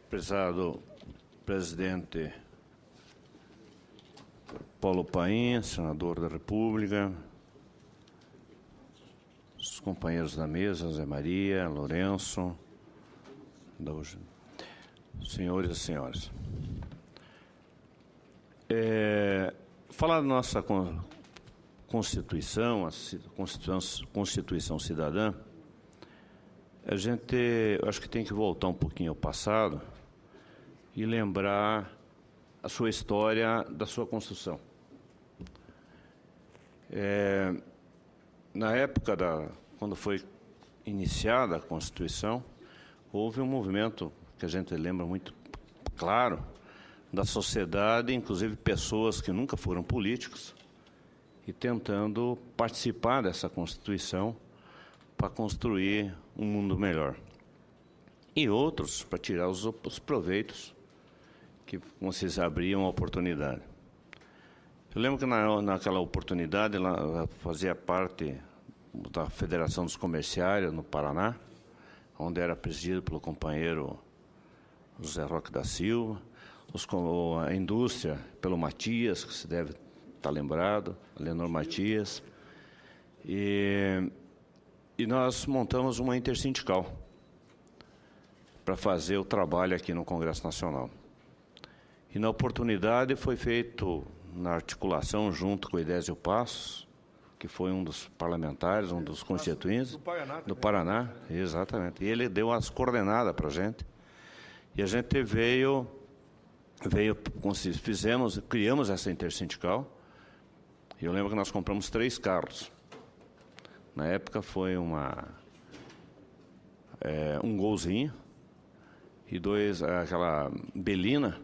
Prezado presidente Paulo Paim, senador da República, os companheiros da mesa, Zé Maria, Lourenço, senhores e senhoras. Falar da nossa Constituição, a Constituição Cidadã, eu acho que tem que voltar um pouquinho ao passado e lembrar a sua história da sua construção. Na época quando foi iniciada a Constituição, houve um movimento que a gente lembra muito claro da sociedade, inclusive pessoas que nunca foram políticos, e tentando participar dessa Constituição para construir um mundo melhor. E outros para tirar os proveitos que vocês abriam a oportunidade. Eu lembro que naquela oportunidade ela fazia parte da Federação dos Comerciários no Paraná, onde era presidido pelo companheiro José Roque da Silva, a indústria pelo Matias, que se deve estar lembrado, Lenor Matias, e nós montamos uma intersindical para fazer o trabalho aqui no Congresso Nacional. E na oportunidade foi feito na articulação junto com o Idésio Passos, que foi um dos parlamentares, um dos constituintes do Paraná, exatamente. E ele deu as coordenadas para a gente. E a gente criamos essa intersindical. E eu lembro que nós compramos 3 carros. Na época foi um Golzinho e aquela Belina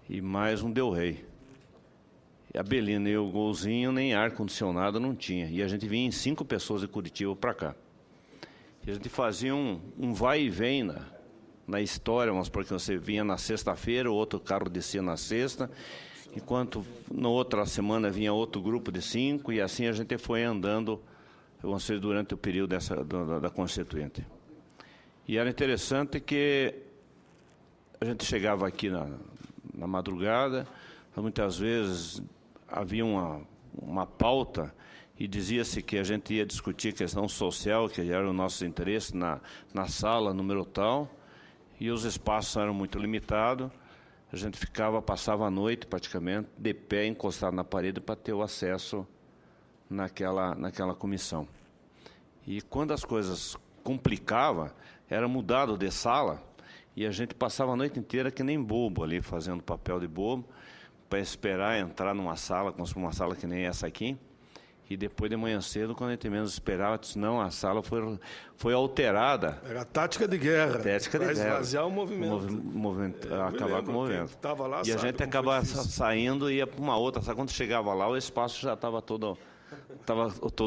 e mais um Del Rey. E a Belina e o Golzinho nem ar-condicionado não tinha. E a gente vinha em 5 pessoas de Curitiba para cá. E a gente fazia um vai e vem na história, mas porque você vinha na sexta-feira, o outro carro descia na sexta, enquanto na outra semana vinha outro grupo de 5, e assim a gente foi andando durante o período da Constituinte. E era interessante que a gente chegava aqui na madrugada, muitas vezes havia uma pauta e dizia-se que a gente ia discutir questão social, que era o nosso interesse, na sala número tal, e os espaços eram muito limitados. A gente passava a noite praticamente de pé, encostado na parede, para ter o acesso naquela comissão. E quando as coisas complicavam, era mudado de sala, e a gente passava a noite inteira que nem bobo ali, fazendo papel de bobo, para esperar entrar numa sala, como uma sala que nem essa aqui. E depois de manhã cedo, quando a gente menos esperava, disse, não, a sala foi alterada. Era tática de guerra. Tática de guerra. Para esvaziar o movimento. Acabar com o movimento. Lá, e a gente acabava saindo e ia para uma outra. Quando chegava lá, o espaço já estava todo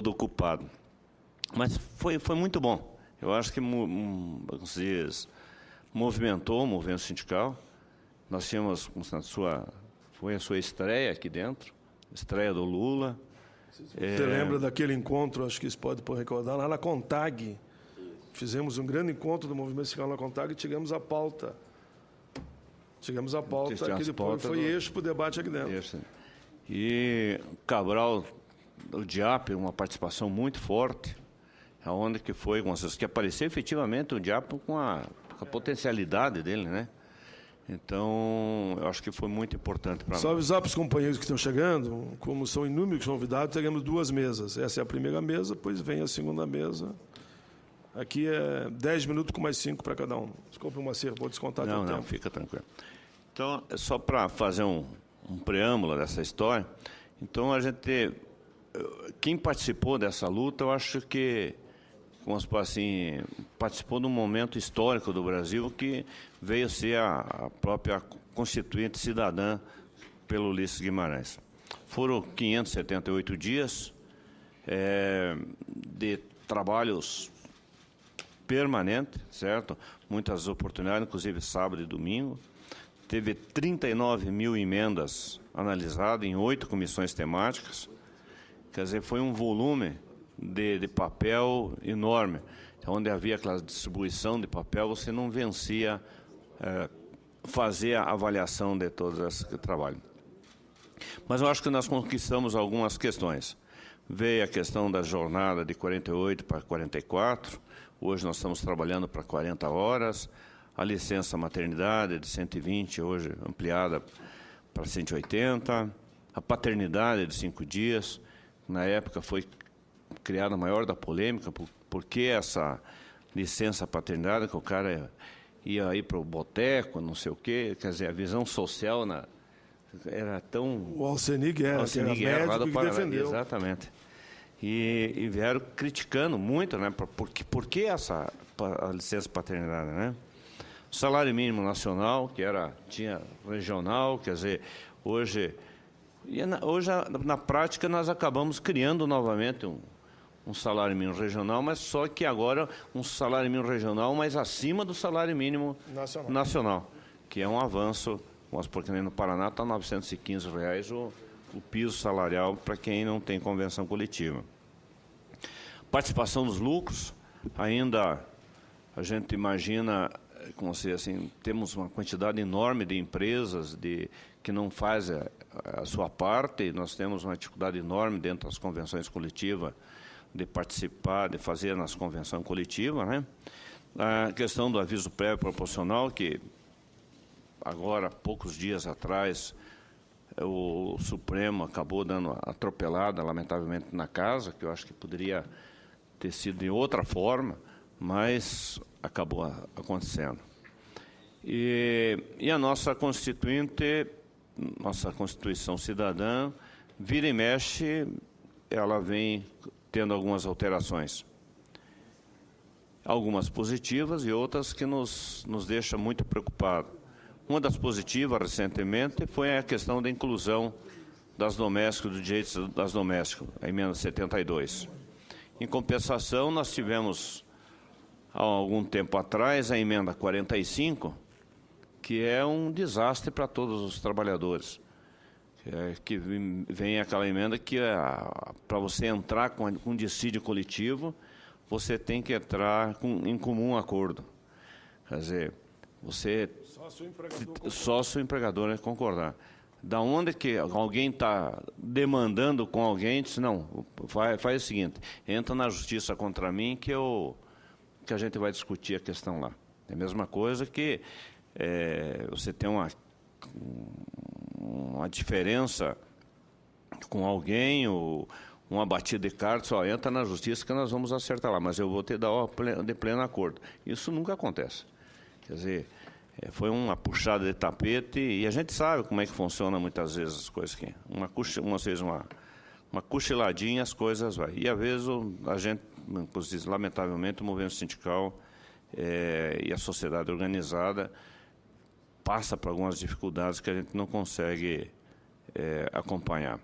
ocupado. Mas foi muito bom. Eu acho que movimentou o movimento sindical. Nós tínhamos, foi a sua estreia aqui dentro, estreia do Lula. Você lembra daquele encontro, acho que isso pode recordar, lá na CONTAG. Fizemos um grande encontro do movimento sindical na CONTAG e chegamos à pauta. Que depois foi eixo para o debate aqui dentro. Isso. E Cabral, o DIAP, uma participação muito forte, aonde que apareceu efetivamente o DIAP com a potencialidade dele, né? Então, eu acho que foi muito importante para nós. Só avisar para os companheiros que estão chegando, como são inúmeros convidados, teremos 2 mesas. Essa é a primeira mesa, depois vem a segunda mesa. Aqui é 10 minutos com mais 5 para cada um. Desculpe, Moacir, vou descontar teu tempo. Não, fica tranquilo. Então, só para fazer um preâmbulo dessa história, então quem participou dessa luta, eu acho que, assim, participou de um momento histórico do Brasil que veio ser a própria Constituinte Cidadã pelo Ulisses Guimarães. Foram 578 dias de trabalhos permanentes, certo? Muitas oportunidades, inclusive sábado e domingo. Teve 39 mil emendas analisadas em 8 comissões temáticas. Quer dizer, foi um volume de papel enorme, onde havia aquela distribuição de papel, você não vencia fazer a avaliação de todos esses trabalhos. Mas eu acho que nós conquistamos algumas questões. Veio a questão da jornada de 48 para 44, hoje nós estamos trabalhando para 40 horas, a licença maternidade de 120, hoje ampliada para 180, a paternidade de 5 dias, na época foi criada a maior da polêmica, por que essa licença paternidade, que o cara ia ir para o boteco, não sei o quê, quer dizer, a visão social era tão... O Alcenig era médico que defendeu. Exatamente. E vieram criticando muito, né? Por que a licença paternidade, né? O salário mínimo nacional, que tinha regional, quer dizer, hoje na prática nós acabamos criando novamente um salário mínimo regional, mas só que agora um salário mínimo regional mais acima do salário mínimo nacional, que é um avanço, porque no Paraná está R$ 915 o piso salarial para quem não tem convenção coletiva. Participação dos lucros, ainda a gente imagina, como se assim, temos uma quantidade enorme de empresas que não fazem a sua parte, e nós temos uma dificuldade enorme dentro das convenções coletivas de participar, de fazer nas convenções coletivas, né? A questão do aviso prévio proporcional, que agora, poucos dias atrás, o Supremo acabou dando atropelada, lamentavelmente, na casa, que eu acho que poderia ter sido de outra forma, mas acabou acontecendo. E a nossa Constituinte, nossa Constituição Cidadã, vira e mexe, ela vem tendo algumas alterações. Algumas positivas e outras que nos deixam muito preocupados. Uma das positivas, recentemente, foi a questão da inclusão das domésticas, dos direitos das domésticas, a emenda 72. Em compensação, nós tivemos, há algum tempo atrás, a emenda 45, que é um desastre para todos os trabalhadores. Que vem aquela emenda que, para você entrar com um dissídio coletivo, você tem que entrar em comum acordo. Quer dizer, só seu empregador concordar. Da onde que alguém está demandando com alguém, diz, não, faz o seguinte, entra na justiça contra mim que a gente vai discutir a questão lá. É a mesma coisa que você tem uma diferença com alguém, ou uma batida de carta, só entra na justiça que nós vamos acertar lá, mas eu vou te dar de pleno acordo. Isso nunca acontece. Quer dizer, foi uma puxada de tapete e a gente sabe como é que funciona muitas vezes as coisas aqui. Uma cochiladinha, as coisas vai. E às vezes a gente, lamentavelmente, o movimento sindical e a sociedade organizada passa por algumas dificuldades que a gente não consegue acompanhar.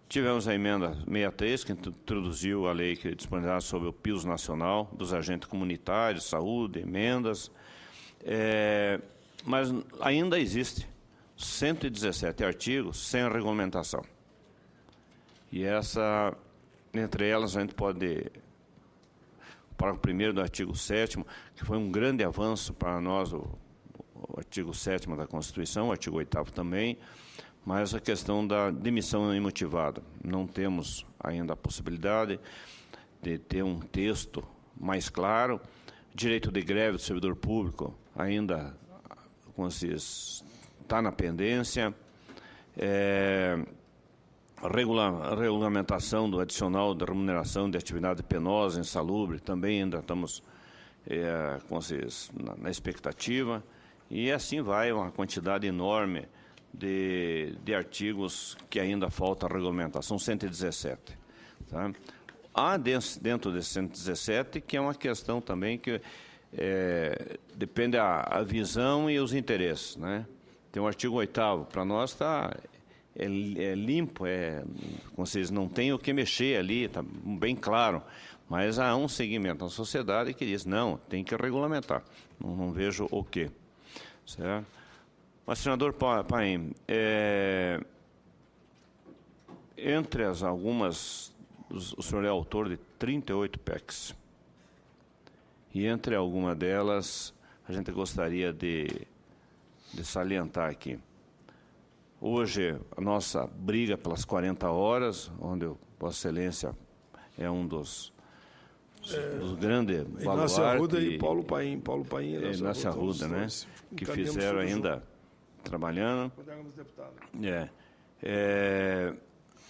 Tivemos a emenda 63, que introduziu a lei que disponibilizava sobre o piso nacional dos agentes comunitários, saúde, emendas, mas ainda existe 117 artigos sem regulamentação. E entre elas, a gente pode, o parágrafo 1º do artigo 7º, que foi um grande avanço para nós, o artigo 7º da Constituição, o artigo 8º também, mas a questão da demissão imotivada. Não temos ainda a possibilidade de ter um texto mais claro. Direito de greve do servidor público ainda, como se diz, está na pendência. Regulamentação do adicional da remuneração de atividade penosa, insalubre, também ainda estamos como se diz, na expectativa. E assim vai uma quantidade enorme de artigos que ainda falta a regulamentação, 117. Tá? Há dentro desse 117 que é uma questão também que depende a visão e os interesses. Né? Tem o artigo 8º, para nós está limpo, como vocês não tem o que mexer ali, está bem claro. Mas há um segmento na sociedade que diz, não, tem que regulamentar. Não vejo o quê. Certo? Mas, senador Paim, entre algumas, o senhor é autor de 38 PECs. E entre alguma delas, a gente gostaria de salientar aqui. Hoje, a nossa briga pelas 40 horas, onde Vossa Excelência é um dos grandes baluartes. Inácio Arruda e Paulo Paim. Paulo Paim e Inácio Arruda, né? Que fizeram ainda, trabalhando. Quando éramos deputados.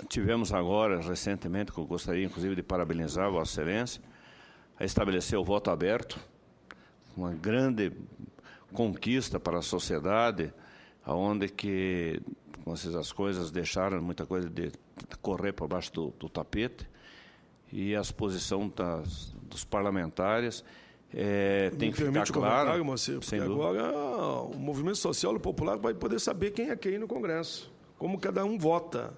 Tivemos agora, recentemente, que eu gostaria, inclusive, de parabenizar Vossa Excelência, a estabelecer o voto aberto, uma grande conquista para a sociedade, onde que as coisas deixaram muita coisa de correr por baixo do tapete, e a exposição dos parlamentares tem que ficar claro. Porque agora o movimento social e popular vai poder saber quem é quem no Congresso, como cada um vota.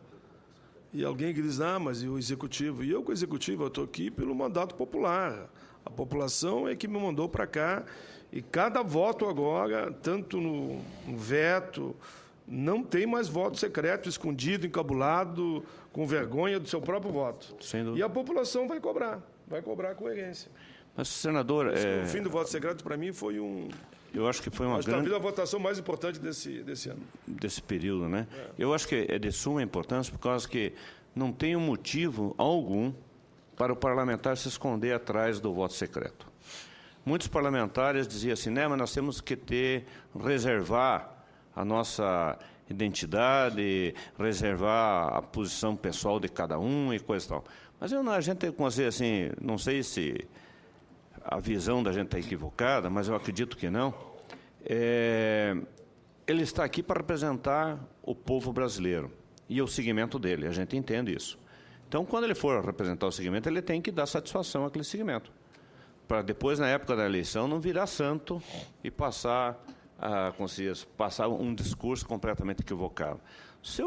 E alguém que diz, mas e o Executivo? E eu, com o Executivo, eu estou aqui pelo mandato popular. A população é que me mandou para cá. E cada voto agora, tanto no veto, não tem mais voto secreto, escondido, encabulado, com vergonha do seu próprio voto. Sem dúvida. E a população vai cobrar coerência. Mas, senador... O fim do voto secreto, para mim, foi Eu acho que foi uma grande... a votação mais importante desse ano. Desse período, né? Eu acho que é de suma importância, por causa que não tem motivo algum para o parlamentar se esconder atrás do voto secreto. Muitos parlamentares diziam assim, mas nós temos que reservar a nossa identidade, reservar a posição pessoal de cada um e coisa e tal. Mas a gente consegue assim, não sei se a visão da gente está equivocada, mas eu acredito que não. Ele está aqui para representar o povo brasileiro e o segmento dele, a gente entende isso. Então, quando ele for representar o segmento, ele tem que dar satisfação àquele segmento, para depois, na época da eleição, não virar santo e passar um discurso completamente equivocado.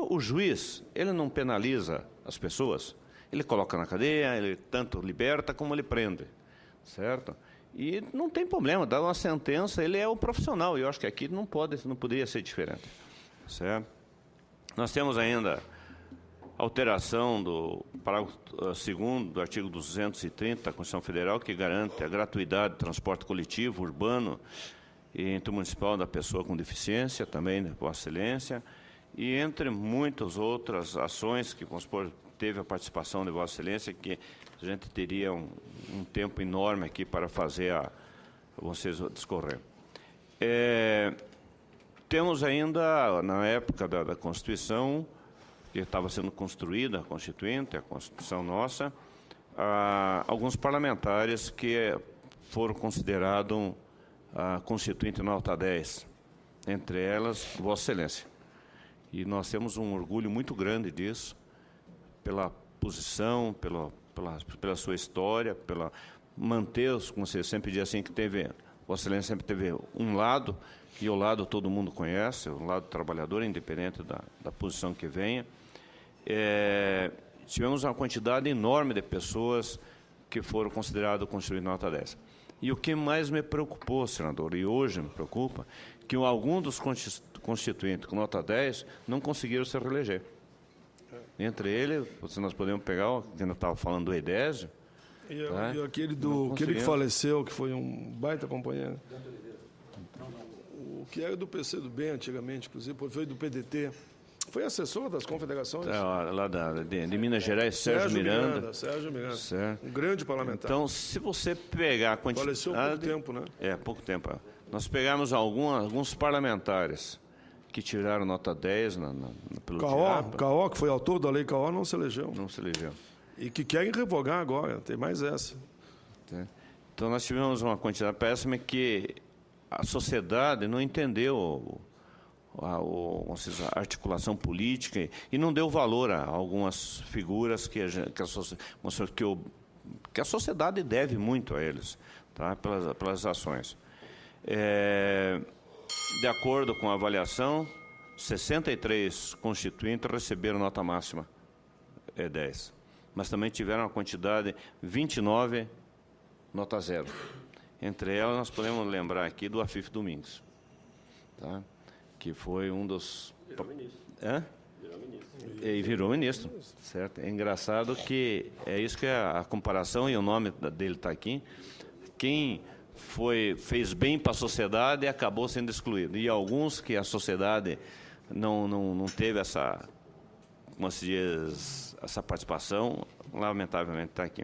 O juiz, ele não penaliza as pessoas, ele coloca na cadeia, ele tanto liberta como ele prende. Certo? E não tem problema, dá uma sentença, ele é o profissional, e eu acho que aqui não poderia ser diferente. Certo? Nós temos ainda alteração do parágrafo 2º do artigo 230 da Constituição Federal, que garante a gratuidade de transporte coletivo, urbano e intermunicipal da pessoa com deficiência, também de Vossa Excelência, e entre muitas outras ações que, vamos supor, teve a participação de Vossa Excelência, que a gente teria um tempo enorme aqui para fazer vocês discorrer. Temos ainda, na época da Constituição, que estava sendo construída, a Constituinte, a Constituição nossa, alguns parlamentares que foram considerados a Constituinte nota 10, entre elas, Vossa Excelência. E nós temos um orgulho muito grande disso, pela posição, pela sua história, pela manter-os, como você sempre diz assim, que Vossa Excelência sempre teve um lado, e o lado todo mundo conhece, o lado trabalhador, independente da posição que venha. Tivemos uma quantidade enorme de pessoas que foram consideradas Constituinte nota 10. E o que mais me preocupou, senador, e hoje me preocupa, que alguns dos constituintes com nota 10 não conseguiram se reeleger. Entre eles, nós podemos pegar, que ainda estava falando do Edésio. E aquele que faleceu, que foi um baita companheiro. O que era do PC-do-B antigamente, inclusive, foi do PDT. Foi assessor das confederações. Lá de Minas Gerais, Sérgio Miranda. Sérgio Miranda. Certo. Um grande parlamentar. Então, se você pegar a quantidade... Faleceu há pouco tempo, né? Pouco tempo. Nós pegamos alguns parlamentares que tiraram nota 10 pelo Caó, que foi autor da lei Caó, não se elegeu. Não se elegeu. E que querem revogar agora, tem mais essa. Então, nós tivemos uma quantidade péssima que a sociedade não entendeu a articulação política e não deu valor a algumas figuras que a sociedade deve muito a eles, tá? pelas ações. De acordo com a avaliação, 63 constituintes receberam nota máxima 10, mas também tiveram uma quantidade 29 nota 0. Entre elas, nós podemos lembrar aqui do Afif Domingues, tá? Que foi um dos... Virou ministro. Virou ministro. E virou ministro, certo? É engraçado que é isso que é a comparação, e o nome dele está aqui. Quem fez bem para a sociedade e acabou sendo excluído. E alguns que a sociedade não teve essa, como se diz, essa participação, lamentavelmente está aqui.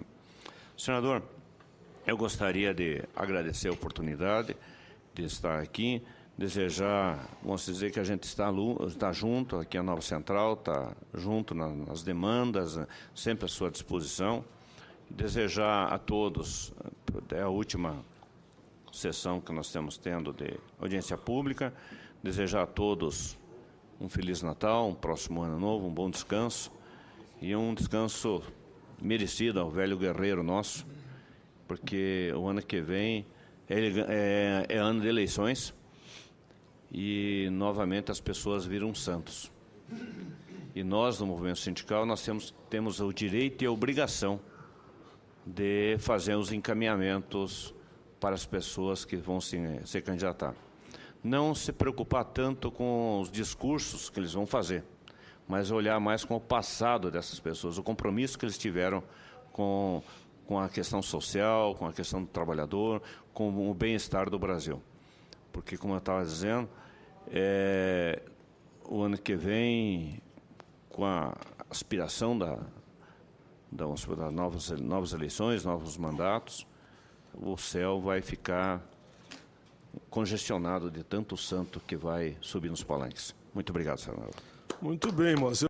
Senador, eu gostaria de agradecer a oportunidade de estar aqui, desejar, vamos dizer que a gente está junto aqui a Nova Central, está junto nas demandas, sempre à sua disposição. Desejar a todos, é a última sessão que nós estamos tendo de audiência pública, desejar a todos um Feliz Natal, um próximo Ano Novo, um bom descanso e um descanso merecido ao velho guerreiro nosso, porque o ano que vem é ano de eleições e novamente as pessoas viram santos. E nós, do movimento sindical, nós temos o direito e a obrigação de fazer os encaminhamentos para as pessoas que vão se candidatar. Não se preocupar tanto com os discursos que eles vão fazer, mas olhar mais com o passado dessas pessoas, o compromisso que eles tiveram com a questão social, com a questão do trabalhador, com o bem-estar do Brasil. Porque, como eu estava dizendo, o ano que vem, com a aspiração das novas eleições, novos mandatos, o céu vai ficar congestionado de tanto santo que vai subir nos palanques. Muito obrigado, senador. Muito bem, Moacir.